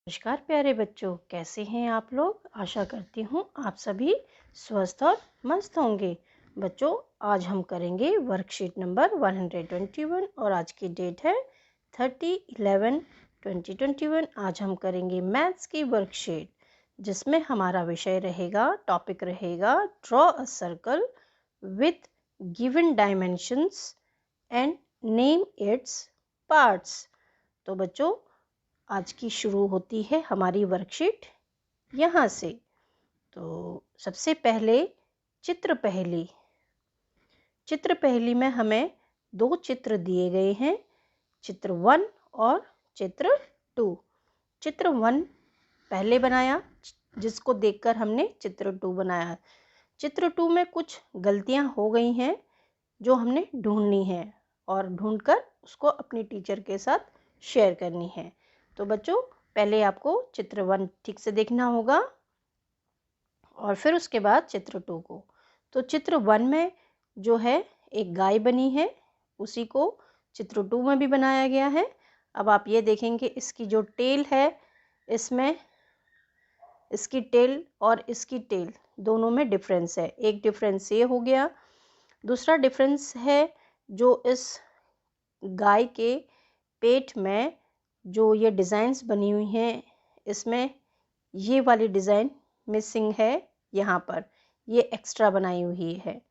नमस्कार प्यारे बच्चों, कैसे हैं आप लोग। आशा करती हूँ आप सभी स्वस्थ और मस्त होंगे। बच्चों, आज हम करेंगे वर्कशीट नंबर 121 और आज की डेट है 30/11/2021। आज हम करेंगे मैथ्स की वर्कशीट, जिसमें हमारा विषय रहेगा, टॉपिक रहेगा draw a circle with given dimensions and name its parts. तो बच्चों, आज की शुरू होती है हमारी वर्कशीट यहाँ से। तो सबसे पहले चित्र पहली में हमें दो चित्र दिए गए हैं, चित्र 1 और चित्र 2। चित्र 1 पहले बनाया, जिसको देखकर हमने चित्र 2 बनाया। चित्र 2 में कुछ गलतियाँ हो गई हैं जो हमने ढूंढनी है और ढूंढकर उसको अपनी टीचर के साथ शेयर करनी है। तो बच्चों, पहले आपको चित्र 1 ठीक से देखना होगा और फिर उसके बाद चित्र 2 को। तो चित्र 1 में जो है एक गाय बनी है, उसी को चित्र 2 में भी बनाया गया है। अब आप ये देखेंगे, इसकी जो टेल है, इसमें इसकी टेल और इसकी टेल दोनों में डिफरेंस है। एक डिफरेंस ये हो गया, दूसरा डिफरेंस है जो इस गाय के पेट में जो ये डिज़ाइंस बनी हुई हैं, इसमें ये वाली डिज़ाइन मिसिंग है, यहाँ पर ये एक्स्ट्रा बनाई हुई है।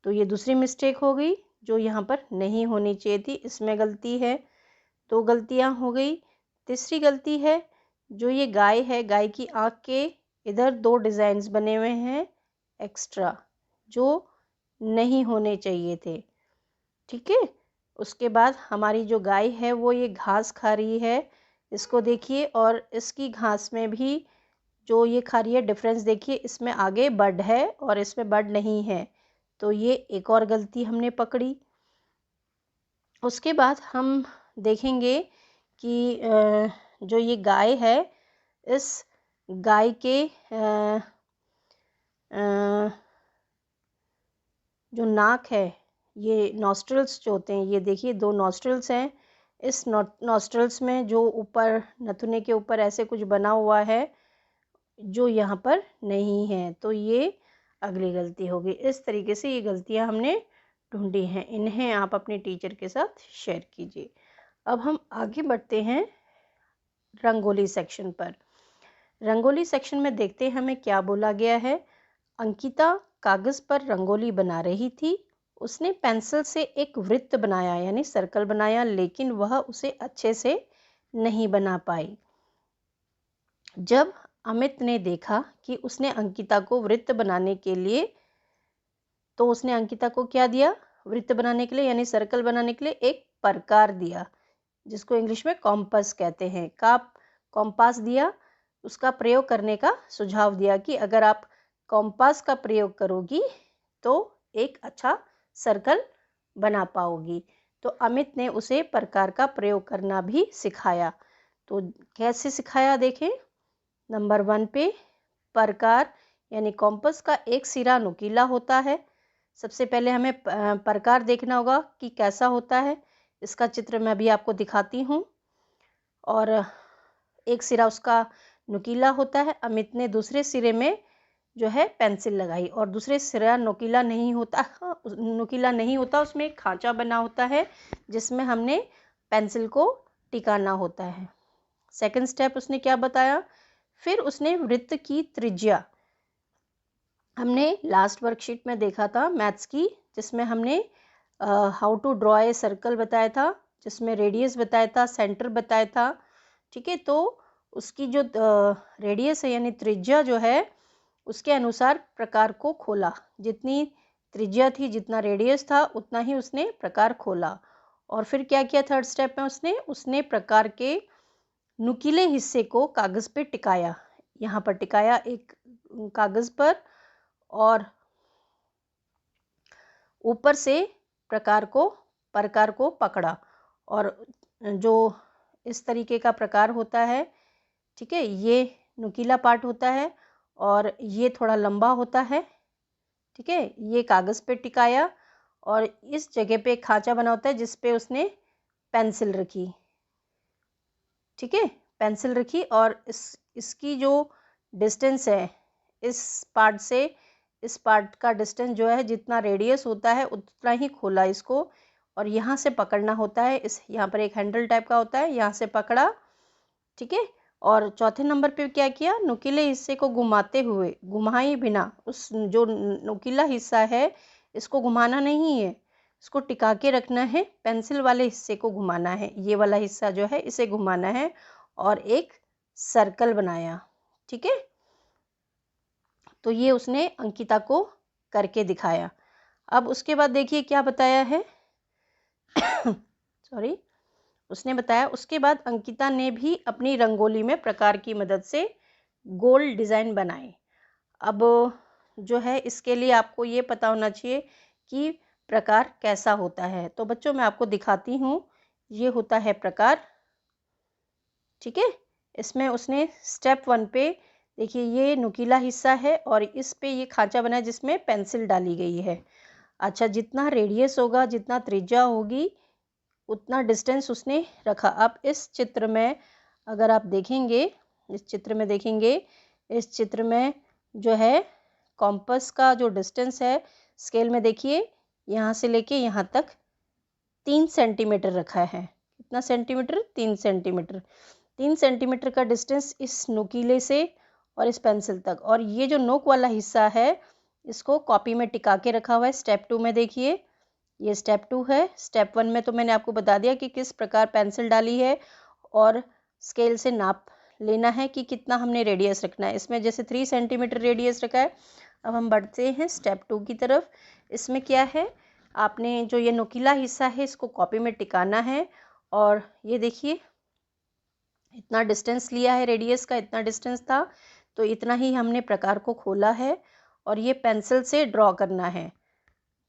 तो ये दूसरी मिस्टेक हो गई जो यहाँ पर नहीं होनी चाहिए थी, इसमें गलती है। दो गलतियाँ हो गई। तीसरी गलती है, जो ये गाय है, गाय की आँख के इधर दो डिज़ाइंस बने हुए हैं एक्स्ट्रा, जो नहीं होने चाहिए थे। ठीक है। उसके बाद हमारी जो गाय है वो ये घास खा रही है, इसको देखिए, और इसकी घास में भी जो ये खा रही है, डिफरेंस देखिए, इसमें आगे बड है और इसमें बड नहीं है। तो ये एक और गलती हमने पकड़ी। उसके बाद हम देखेंगे कि जो ये गाय है, इस गाय के जो नाक है, ये नॉस्ट्रल्स जो होते हैं, ये देखिए दो नॉस्ट्रल्स हैं। इस नॉस्ट्रल्स में जो ऊपर नथुने के ऊपर ऐसे कुछ बना हुआ है जो यहाँ पर नहीं है, तो ये अगली गलती होगी। इस तरीके से ये गलतियाँ हमने ढूंढी हैं, इन्हें आप अपने टीचर के साथ शेयर कीजिए। अब हम आगे बढ़ते हैं रंगोली सेक्शन पर। रंगोली सेक्शन में देखते हैं हमें क्या बोला गया है। अंकिता कागज़ पर रंगोली बना रही थी। उसने पेंसिल से एक वृत्त बनाया, यानी सर्कल बनाया, लेकिन वह उसे अच्छे से नहीं बना पाई। जब अमित ने देखा कि उसने अंकिता को वृत्त बनाने के लिए, तो उसने अंकिता को क्या दिया, वृत्त बनाने के लिए यानी सर्कल बनाने के लिए एक प्रकार दिया, जिसको इंग्लिश में कॉम्पस कहते हैं। कॉम्पास दिया, उसका प्रयोग करने का सुझाव दिया कि अगर आप कॉम्पास का प्रयोग करोगी तो एक अच्छा सर्कल बना पाओगी। तो अमित ने उसे प्रकार का प्रयोग करना भी सिखाया। तो कैसे सिखाया देखें। नंबर 1 पे, प्रकार यानी कॉम्पस का एक सिरा नुकीला होता है। सबसे पहले हमें प्रकार देखना होगा कि कैसा होता है। इसका चित्र मैं अभी आपको दिखाती हूँ। और एक सिरा उसका नुकीला होता है। अमित ने दूसरे सिरे में जो है पेंसिल लगाई, और दूसरे सिरा नुकीला नहीं होता, उसमें एक खांचा बना होता है जिसमें हमने पेंसिल को टिकाना होता है। सेकंड स्टेप उसने क्या बताया, फिर उसने वृत्त की त्रिज्या, हमने लास्ट वर्कशीट में देखा था मैथ्स की, जिसमें हमने how to draw a circle बताया था, जिसमें रेडियस बताया था, सेंटर बताया था। ठीक है। तो उसकी जो रेडियस है यानी त्रिज्या जो है, उसके अनुसार प्रकार को खोला। जितनी त्रिज्या थी, जितना रेडियस था, उतना ही उसने प्रकार खोला। और फिर क्या किया थर्ड स्टेप में, उसने प्रकार के नुकीले हिस्से को कागज़ पे टिकाया। यहाँ पर टिकाया एक कागज़ पर, और ऊपर से प्रकार को पकड़ा। और जो इस तरीके का प्रकार होता है, ठीक है, ये नुकीला पार्ट होता है और ये थोड़ा लंबा होता है। ठीक है। ये कागज़ पे टिकाया और इस जगह पे एक खांचा बना होता है जिस पे उसने पेंसिल रखी। ठीक है। पेंसिल रखी और इसकी जो डिस्टेंस है इस पार्ट से इस पार्ट का डिस्टेंस जो है जितना रेडियस होता है उतना ही खोला इसको, और यहाँ से पकड़ना होता है। यहाँ पर एक हैंडल टाइप का होता है, यहाँ से पकड़ा, ठीक है। और चौथे नंबर पे क्या किया, नुकीले हिस्से को घुमाते हुए, घुमाए बिना, उस जो नुकीला हिस्सा है इसको घुमाना नहीं है, इसको टिका के रखना है, पेंसिल वाले हिस्से को घुमाना है, ये वाला हिस्सा जो है इसे घुमाना है और एक सर्कल बनाया, ठीक है। तो ये उसने अंकिता को करके दिखाया। अब उसके बाद देखिए क्या बताया है सॉरी, उसने बताया उसके बाद अंकिता ने भी अपनी रंगोली में प्रकार की मदद से गोल डिज़ाइन बनाए। अब जो है इसके लिए आपको ये पता होना चाहिए कि प्रकार कैसा होता है। तो बच्चों मैं आपको दिखाती हूँ, ये होता है प्रकार, ठीक है। इसमें उसने स्टेप 1 पे देखिए ये नुकीला हिस्सा है और इस पे ये खांचा बना है जिसमें पेंसिल डाली गई है। अच्छा, जितना रेडियस होगा, जितना त्रिज्या होगी, उतना डिस्टेंस उसने रखा। अब इस चित्र में अगर आप देखेंगे, इस चित्र में देखेंगे, इस चित्र में जो है कॉम्पस का जो डिस्टेंस है स्केल में देखिए, यहाँ से लेके यहाँ तक 3 सेंटीमीटर रखा है। कितना सेंटीमीटर? 3 सेंटीमीटर। 3 सेंटीमीटर का डिस्टेंस इस नुकीले से और इस पेंसिल तक। और ये जो नोक वाला हिस्सा है इसको कॉपी में टिका के रखा हुआ है। स्टेप 2 में देखिए, ये स्टेप 2 है। स्टेप 1 में तो मैंने आपको बता दिया कि किस प्रकार पेंसिल डाली है और स्केल से नाप लेना है कि कितना हमने रेडियस रखना है। इसमें जैसे 3 सेंटीमीटर रेडियस रखा है। अब हम बढ़ते हैं स्टेप 2 की तरफ। इसमें क्या है, आपने जो ये नुकीला हिस्सा है इसको कॉपी में टिकाना है और ये देखिए इतना डिस्टेंस लिया है, रेडियस का इतना डिस्टेंस था, तो इतना ही हमने प्रकार को खोला है और ये पेंसिल से ड्रॉ करना है,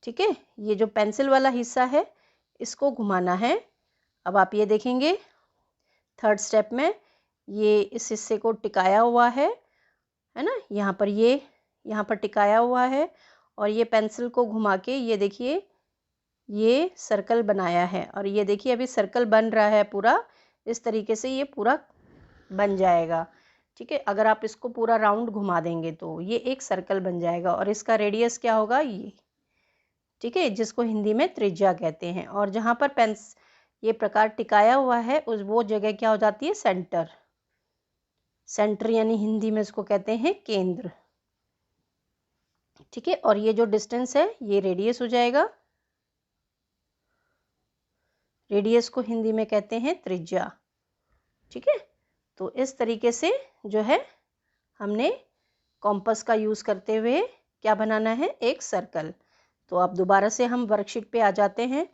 ठीक है। ये जो पेंसिल वाला हिस्सा है इसको घुमाना है। अब आप ये देखेंगे थर्ड स्टेप में ये इस हिस्से को टिकाया हुआ है ना, यहाँ पर ये यहाँ पर टिकाया हुआ है और ये पेंसिल को घुमा के ये देखिए ये सर्कल बनाया है और ये देखिए अभी सर्कल बन रहा है पूरा। इस तरीके से ये पूरा बन जाएगा, ठीक है। अगर आप इसको पूरा राउंड घुमा देंगे तो ये एक सर्कल बन जाएगा और इसका रेडियस क्या होगा, ये, ठीक है, जिसको हिंदी में त्रिज्या कहते हैं। और जहाँ पर ये प्रकार टिकाया हुआ है उस वो जगह क्या हो जाती है, सेंटर। सेंटर यानी हिंदी में इसको कहते हैं केंद्र, ठीक है। और ये जो डिस्टेंस है ये रेडियस हो जाएगा। रेडियस को हिंदी में कहते हैं त्रिज्या, ठीक है। तो इस तरीके से जो है हमने कॉम्पस का यूज़ करते हुए क्या बनाना है, एक सर्कल। तो अब दोबारा से हम वर्कशीट पे आ जाते हैं।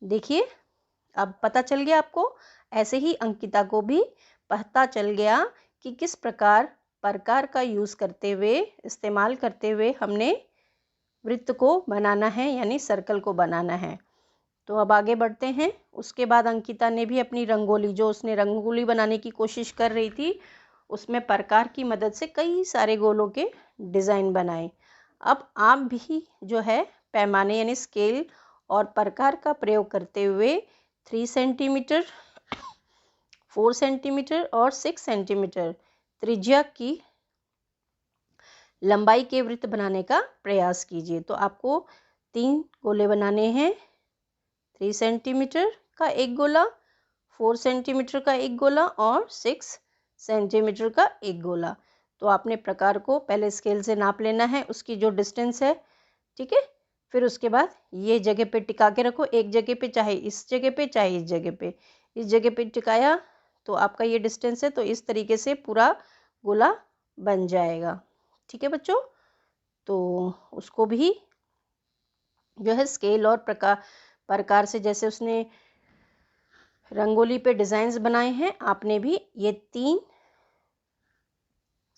देखिए अब पता चल गया आपको, ऐसे ही अंकिता को भी पता चल गया कि किस प्रकार का यूज़ करते हुए, इस्तेमाल करते हुए हमने वृत्त को बनाना है यानी सर्कल को बनाना है। तो अब आगे बढ़ते हैं। उसके बाद अंकिता ने भी अपनी रंगोली, जो उसने रंगोली बनाने की कोशिश कर रही थी, उसमें प्रकार की मदद से कई सारे गोलों के डिज़ाइन बनाए। अब आप भी जो है पैमाने यानी स्केल और प्रकार का प्रयोग करते हुए 3 सेंटीमीटर, 4 सेंटीमीटर और 6 सेंटीमीटर त्रिज्या की लंबाई के वृत्त बनाने का प्रयास कीजिए। तो आपको 3 गोले बनाने हैं। 3 सेंटीमीटर का एक गोला, 4 सेंटीमीटर का एक गोला और 6 सेंटीमीटर का एक गोला। तो आपने प्रकार को पहले स्केल से नाप लेना है, उसकी जो डिस्टेंस है, ठीक है। फिर उसके बाद ये जगह पे टिका के रखो, एक जगह पे, चाहे इस जगह पे चाहे इस जगह पे। इस जगह पे टिकाया तो आपका ये डिस्टेंस है, तो इस तरीके से पूरा गोला बन जाएगा, ठीक है बच्चों। तो उसको भी जो है स्केल और प्रकार से, जैसे उसने रंगोली पे डिज़ाइंस बनाए हैं, आपने भी ये 3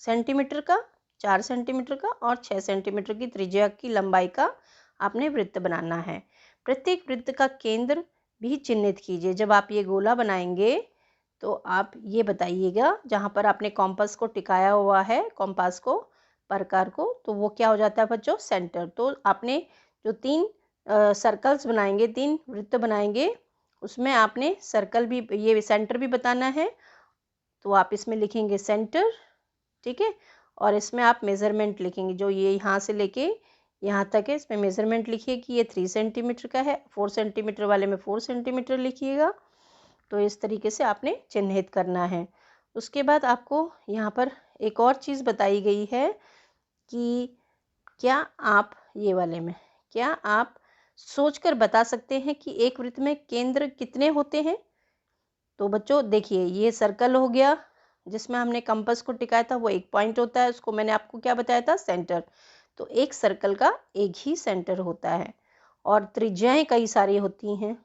सेंटीमीटर का, 4 सेंटीमीटर का और 6 सेंटीमीटर की त्रिज्या की लंबाई का आपने वृत्त बनाना है। प्रत्येक वृत्त का केंद्र भी चिन्हित कीजिए। जब आप ये गोला बनाएंगे तो आप ये बताइएगा, जहाँ पर आपने कॉम्पास को टिकाया हुआ है, कॉम्पास को, प्रकार को, तो वो क्या हो जाता है बच्चों, सेंटर। तो आपने जो 3 सर्कल्स बनाएंगे, 3 वृत्त बनाएंगे, उसमें आपने सर्कल भी, ये सेंटर भी बताना है। तो आप इसमें लिखेंगे सेंटर, ठीक है, और इसमें आप मेज़रमेंट लिखेंगे, जो ये यहाँ से लेके यहाँ तक है इसमें मेज़रमेंट लिखिए कि ये 3 सेंटीमीटर का है, 4 सेंटीमीटर वाले में 4 सेंटीमीटर लिखिएगा। तो इस तरीके से आपने चिन्हित करना है। उसके बाद आपको यहाँ पर एक और चीज़ बताई गई है कि क्या आप ये वाले में क्या आप सोचकर बता सकते हैं कि एक वृत्त में केंद्र कितने होते हैं? तो बच्चों देखिए, ये सर्कल हो गया जिसमें हमने कंपास को टिकाया था, वो एक पॉइंट होता है, उसको मैंने आपको क्या बताया था, सेंटर। तो एक सर्कल का एक ही सेंटर होता है और त्रिज्याएं कई सारी होती हैं,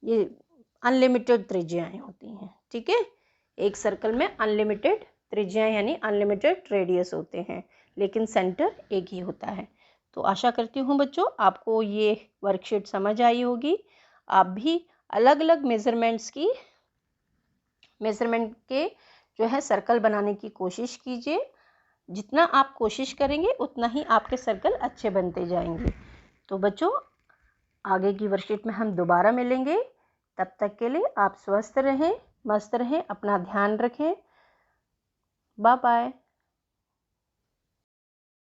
ये अनलिमिटेड त्रिज्याएं होती हैं, ठीक है। एक सर्कल में अनलिमिटेड त्रिज्याएं यानी अनलिमिटेड रेडियस होते हैं, लेकिन सेंटर एक ही होता है। तो आशा करती हूँ बच्चों आपको ये वर्कशीट समझ आई होगी। आप भी अलग अलग मेज़रमेंट के जो है सर्कल बनाने की कोशिश कीजिए। जितना आप कोशिश करेंगे उतना ही आपके सर्कल अच्छे बनते जाएंगे। तो बच्चों आगे की वर्कशीट में हम दोबारा मिलेंगे। तब तक के लिए आप स्वस्थ रहें, मस्त रहें, अपना ध्यान रखें। Bye bye.